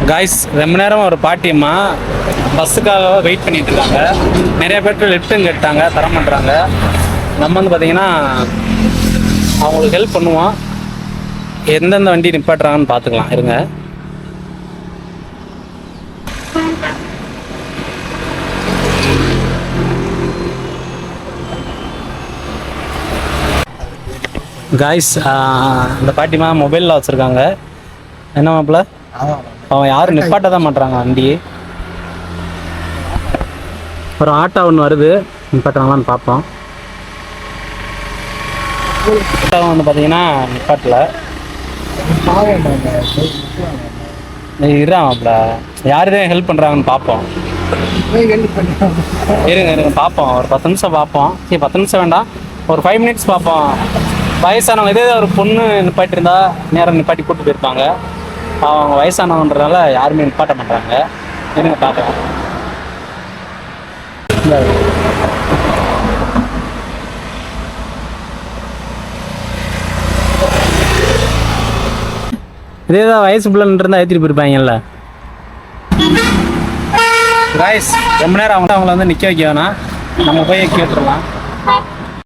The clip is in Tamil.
காய்ஸ் ரொம்ப நேரம் ஒரு பாட்டியம்மா பஸ்ஸுக்காக வெயிட் பண்ணிட்டு இருக்காங்க. நிறைய பேர்ட்டு லிஃப்ட்டும் கேட்டாங்க, தர மாட்டுறாங்க. நம்ம வந்து பார்த்தீங்கன்னா அவங்களுக்கு ஹெல்ப் பண்ணுவோம். எந்தெந்த வண்டி நிப்பாட்டுறாங்கன்னு பார்த்துக்கலாம் இருங்க. காய்ஸ் இந்த பாட்டிமா மொபைலில் வச்சுருக்காங்க. என்ன மாப்பிள்ள, அவன் யாரும் நிப்பாட்ட தான் மாட்டுறாங்க வண்டி. ஒரு ஆட்டோ ஒன்று வருது, நிப்பாட்டுறாங்களான்னு பார்ப்போம். ஆட்டோ வந்து பார்த்தீங்கன்னா நிப்பாட்டல. இருறான் மாப்பிள்ள, யாரு தான் ஹெல்ப் பண்ணுறாங்கன்னு பார்ப்போம். இருங்க பார்ப்போம். ஒரு 10 நிமிஷம் பார்ப்போம். சரி 10 நிமிஷம் வேண்டாம், ஒரு 5 மினிட்ஸ் பார்ப்போம். வயசானவங்க இதே ஒரு பொண்ணு நிப்பாட்டி இருந்தா நேரம் நிப்பாட்டி கூப்பிட்டு போயிருப்பாங்க. அவங்க வயசானவன்றதால யாருமே நிப்பாட்ட மாட்டாங்க. இருங்க பார்க்கலாம். இதேதான் வயசு பிள்ளைன்னு இருந்தால் ஏற்றிட்டு போயிருப்பாங்கல்ல. காய்ஸ் ரொம்ப நேரம் அவங்கள வந்து நிற்க வைக்க வேணாம், நம்ம போய் கேட்டுடலாம்.